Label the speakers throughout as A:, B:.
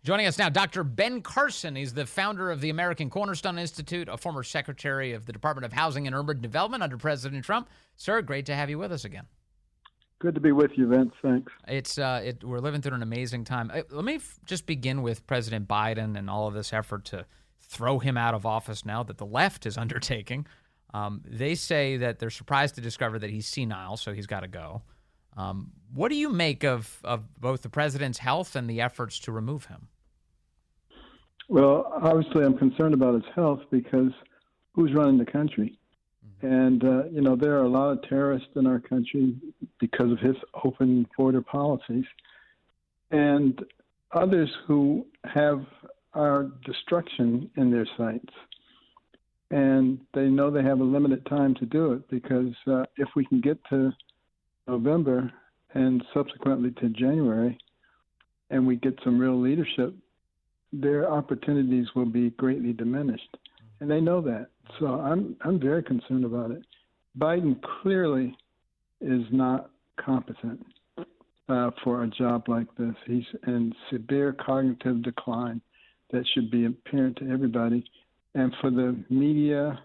A: Joining us now, Dr. Ben Carson. He's the founder of the American Cornerstone Institute, a former secretary of the Department of Housing and Urban Development under President Trump. Sir, great to have you with us again.
B: Good to be with you, Vince. Thanks.
A: We're living through an amazing time. Let me just begin with President Biden and all of this effort to throw him out of office now that the left is undertaking. They say that they're surprised to discover that he's senile, so he's got to go. What do you make of both the president's health and the efforts to remove him?
B: Well, obviously, I'm concerned about his health because who's running the country? And, there are a lot of terrorists in our country because of his open border policies, and others who have our destruction in their sights. And they know they have a limited time to do it because if we can get to November and subsequently to January and we get some real leadership, their opportunities will be greatly diminished. And they know that. So I'm very concerned about it. Biden clearly is not competent for a job like this. He's in severe cognitive decline that should be apparent to everybody. And for the media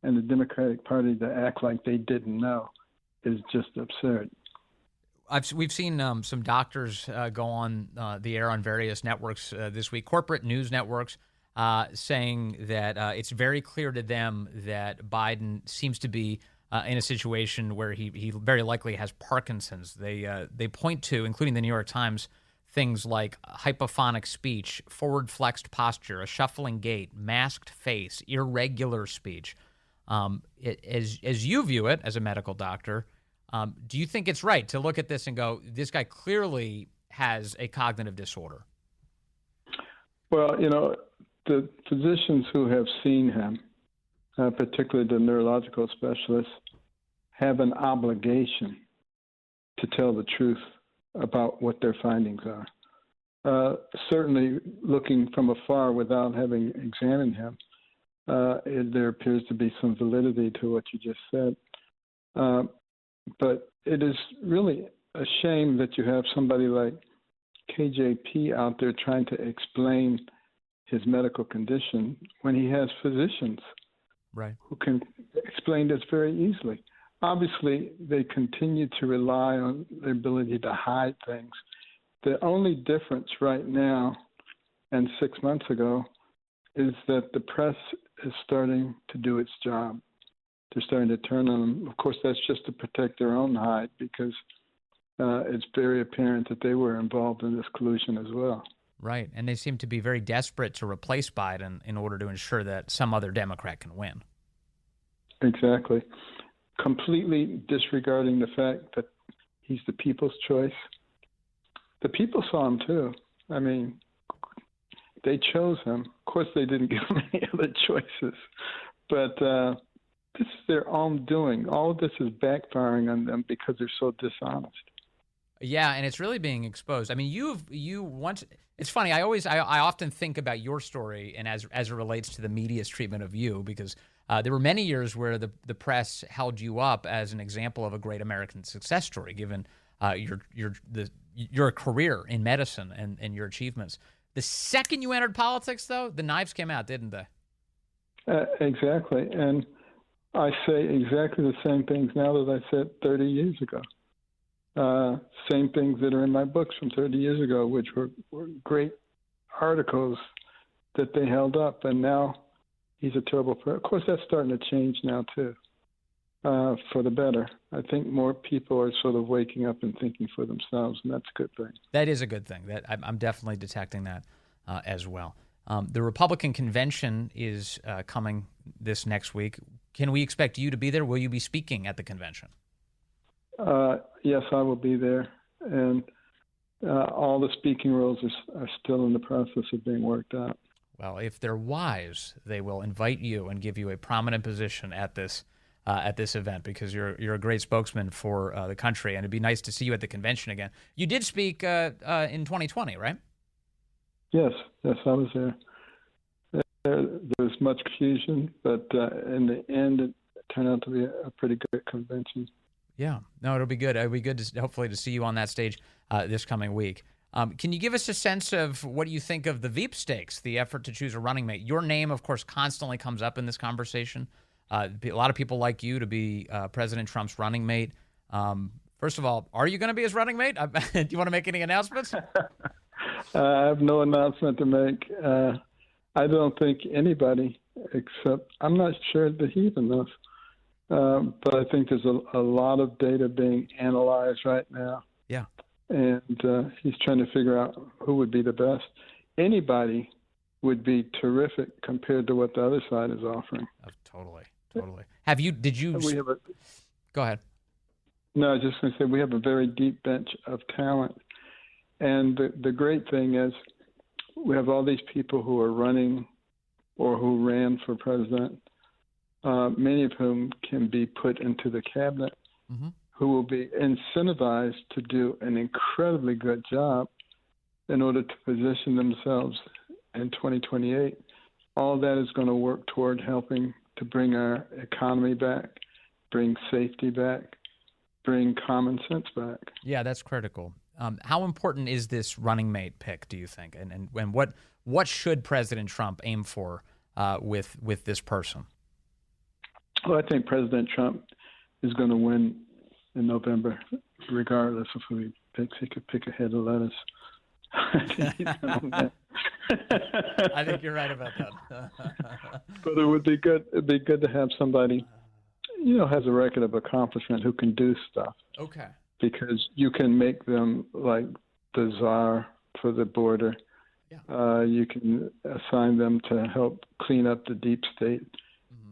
B: and the Democratic Party to act like they didn't know is just absurd.
A: We've seen some doctors go on the air on various networks this week, corporate news networks, saying that it's very clear to them that Biden seems to be in a situation where he very likely has Parkinson's. They point to, including the New York Times, things like hypophonic speech, forward flexed posture, a shuffling gait, masked face, irregular speech. As you view it as a medical doctor, do you think it's right to look at this and go, this guy clearly has a cognitive disorder?
B: Well, the physicians who have seen him, particularly the neurological specialists, have an obligation to tell the truth about what their findings are. Certainly, looking from afar without having examined him, there appears to be some validity to what you just said. But it is really a shame that you have somebody like KJP out there trying to explain his medical condition when he has physicians who can explain this very easily. Obviously, they continue to rely on their ability to hide things. The only difference right now and 6 months ago is that the press is starting to do its job. They're starting to turn on them. Of course, that's just to protect their own hide because it's very apparent that they were involved in this collusion as well.
A: Right, and they seem to be very desperate to replace Biden in order to ensure that some other Democrat can win.
B: Exactly. Completely disregarding the fact that he's the people's choice. The people saw him too. I mean, they chose him. Of course, they didn't give him any other choices, but this is their own doing. All of this is backfiring on them because they're so dishonest.
A: Yeah, and it's really being exposed. I mean, you once. It's funny. I often think about your story and as it relates to the media's treatment of you, because there were many years where the press held you up as an example of a great American success story, given your career in medicine and your achievements. The second you entered politics, though, the knives came out, didn't they?
B: Exactly, and I say exactly the same things now that I said 30 years ago. Same things that are in my books from 30 years ago, which were great articles that they held up, and now he's a terrible person. Of course, that's starting to change now, too, for the better. I think more people are sort of waking up and thinking for themselves, and that's a good thing.
A: That is a good thing. I'm definitely detecting that as well. The Republican convention is coming this next week. Can we expect you to be there? Will you be speaking at the convention?
B: Yes, I will be there, and all the speaking roles are still in the process of being worked out.
A: Well, if they're wise, they will invite you and give you a prominent position at this event because you're a great spokesman for the country, and it'd be nice to see you at the convention again. You did speak in 2020, right?
B: Yes, I was there. There was much confusion, but in the end, it turned out to be a pretty great convention.
A: Yeah, no, it'll be good. It'll be good to hopefully to see you on that stage this coming week. Can you give us a sense of what you think of the Veepstakes, the effort to choose a running mate? Your name, of course, constantly comes up in this conversation. A lot of people like you to be President Trump's running mate. First of all, are you going to be his running mate? Do you want to make any announcements?
B: I have no announcement to make. I don't think anybody, except I'm not sure that he even knows. But I think there's a lot of data being analyzed right now.
A: Yeah.
B: And he's trying to figure out who would be the best. Anybody would be terrific compared to what the other side is offering.
A: Oh, totally. Go ahead.
B: No, I was just going to say we have a very deep bench of talent. And the great thing is we have all these people who are running or who ran for president, many of whom can be put into the cabinet, who will be incentivized to do an incredibly good job in order to position themselves in 2028. All that is going to work toward helping to bring our economy back, bring safety back, bring common sense back.
A: Yeah, that's critical. How important is this running mate pick, do you think? And what should President Trump aim for with this person?
B: Well, I think President Trump is going to win in November, regardless of who he picks. He could pick a head of lettuce.
A: I think you're right about that.
B: But it would be good. It'd be good to have somebody, has a record of accomplishment who can do stuff.
A: Okay.
B: Because you can make them like the czar for the border. Yeah. You can assign them to help clean up the deep state.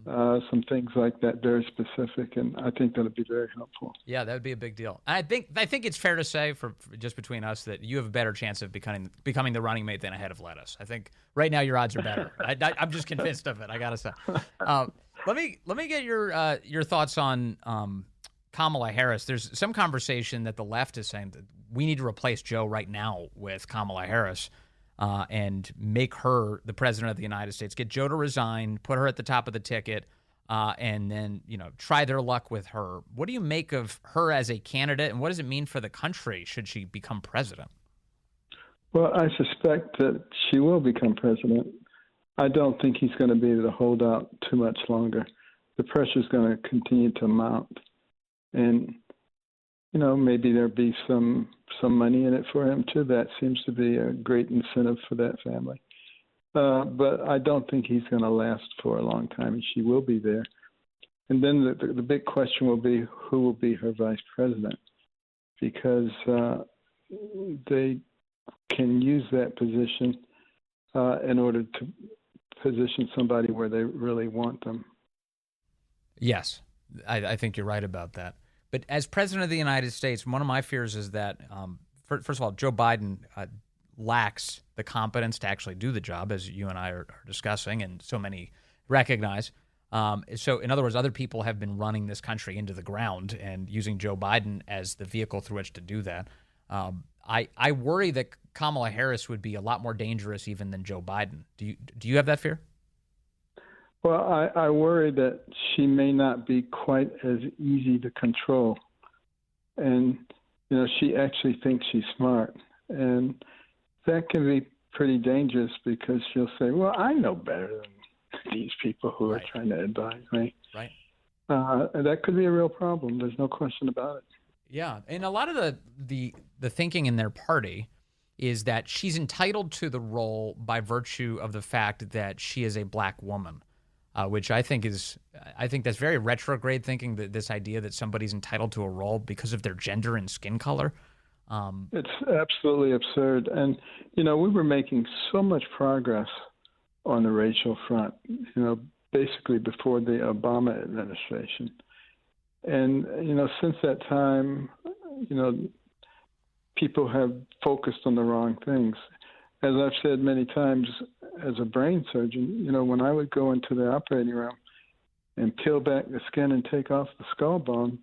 B: Some things like that, very specific, and I think that would be very helpful.
A: Yeah, that would be a big deal. I think it's fair to say, for just between us, that you have a better chance of becoming the running mate than a head of lettuce. I think right now your odds are better. I'm just convinced of it. I gotta say. Let me get your thoughts on Kamala Harris. There's some conversation that the left is saying that we need to replace Joe right now with Kamala Harris. And make her the president of the United States. Get Joe to resign, put her at the top of the ticket, and then try their luck with her. What do you make of her as a candidate, and what does it mean for the country should she become president?
B: Well, I suspect that she will become president. I don't think he's going to be able to hold out too much longer. The pressure is going to continue to mount, and maybe there'll be some money in it for him too. That seems to be a great incentive for that family. But I don't think he's going to last for a long time, and she will be there. And then the big question will be who will be her vice president, because they can use that position in order to position somebody where they really want them.
A: Yes, I think you're right about that. But as president of the United States, one of my fears is that, first of all, Joe Biden lacks the competence to actually do the job, as you and I are discussing, and so many recognize. So, in other words, other people have been running this country into the ground and using Joe Biden as the vehicle through which to do that. I worry that Kamala Harris would be a lot more dangerous even than Joe Biden. Do you have that fear?
B: Well, I worry that she may not be quite as easy to control. And, she actually thinks she's smart. And that can be pretty dangerous because she'll say, well, I know better than these people who are trying to advise me.
A: Right.
B: And that could be a real problem. There's no question about it.
A: Yeah. And a lot of the thinking in their party is that she's entitled to the role by virtue of the fact that she is a black woman. Which I think that's very retrograde thinking, that this idea that somebody's entitled to a role because of their gender and skin color.
B: It's absolutely absurd. And, we were making so much progress on the racial front, basically before the Obama administration. And, since that time, people have focused on the wrong things. As I've said many times, as a brain surgeon, when I would go into the operating room and peel back the skin and take off the skull bone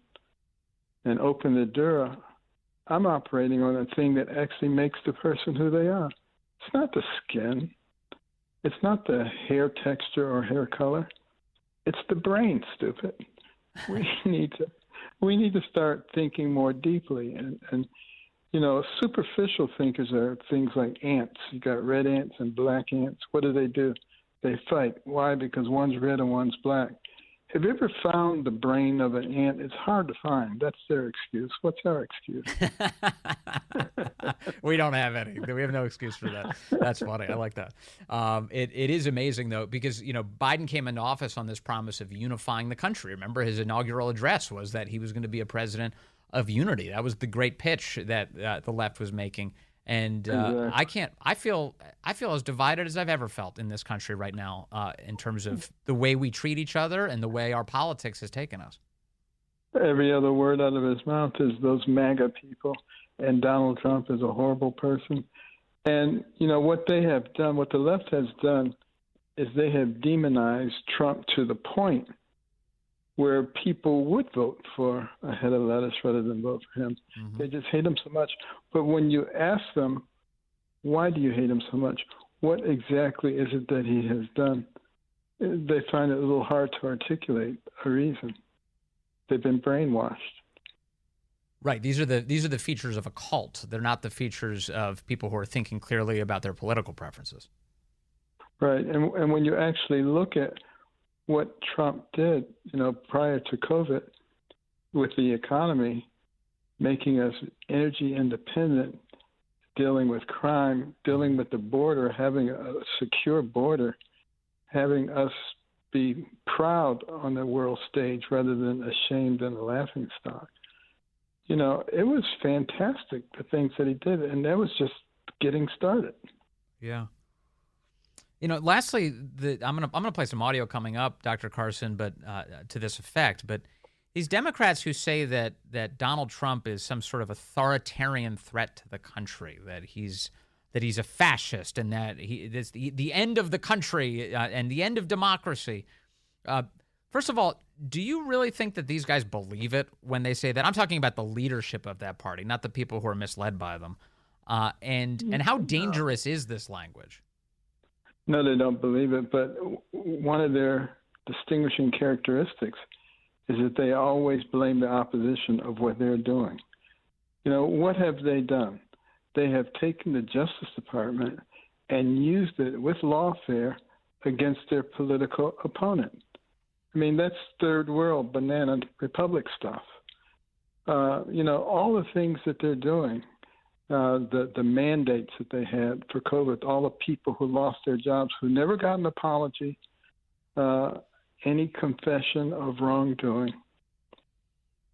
B: and open the dura, I'm operating on a thing that actually makes the person who they are. It's not the skin. It's not the hair texture or hair color. It's the brain, stupid. We need to start thinking more deeply. And Superficial thinkers are things like ants. You got red ants and black ants. What do? They fight. Why? Because one's red and one's black. Have you ever found the brain of an ant? It's hard to find. That's their excuse. What's our excuse?
A: We don't have any. We have no excuse for that. That's funny. I like that. It is amazing, though, because, Biden came into office on this promise of unifying the country. Remember, his inaugural address was that he was going to be a president of unity. That was the great pitch that the left was making. And
B: exactly.
A: I feel as divided as I've ever felt in this country right now in terms of the way we treat each other and the way our politics has taken us.
B: Every other word out of his mouth is those MAGA people, and Donald Trump is a horrible person. And, what they have done, what the left has done, is they have demonized Trump to the point where people would vote for a head of lettuce rather than vote for him. Mm-hmm. They just hate him so much. But when you ask them, why do you hate him so much? What exactly is it that he has done? They find it a little hard to articulate a reason. They've been brainwashed.
A: Right. These are the features of a cult. They're not the features of people who are thinking clearly about their political preferences.
B: Right. And when you actually look at what Trump did, prior to COVID with the economy, making us energy independent, dealing with crime, dealing with the border, having a secure border, having us be proud on the world stage rather than ashamed and a laughing stock. It was fantastic, the things that he did, and that was just getting started.
A: Yeah. Lastly, I'm gonna play some audio coming up, Dr. Carson, but to this effect. But these Democrats who say that Donald Trump is some sort of authoritarian threat to the country, that he's a fascist, and that it's the end of the country and the end of democracy. First of all, do you really think that these guys believe it when they say that? I'm talking about the leadership of that party, not the people who are misled by them. And how dangerous is this language?
B: No, they don't believe it, but one of their distinguishing characteristics is that they always blame the opposition of what they're doing. What have they done? They have taken the Justice Department and used it with lawfare against their political opponent. I mean, that's third world banana republic stuff. All the things that they're doing, the mandates that they had for COVID, all the people who lost their jobs, who never got an apology, any confession of wrongdoing,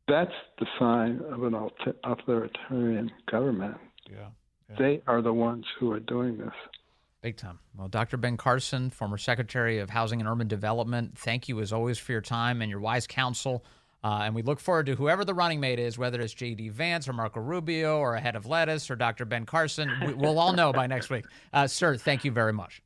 B: that's the sign of an authoritarian government.
A: Yeah.
B: They are the ones who are doing this.
A: Big time. Well, Dr. Ben Carson, former Secretary of Housing and Urban Development, thank you as always for your time and your wise counsel. And we look forward to whoever the running mate is, whether it's J.D. Vance or Marco Rubio or a head of lettuce or Dr. Ben Carson. We'll all know by next week. Sir, thank you very much.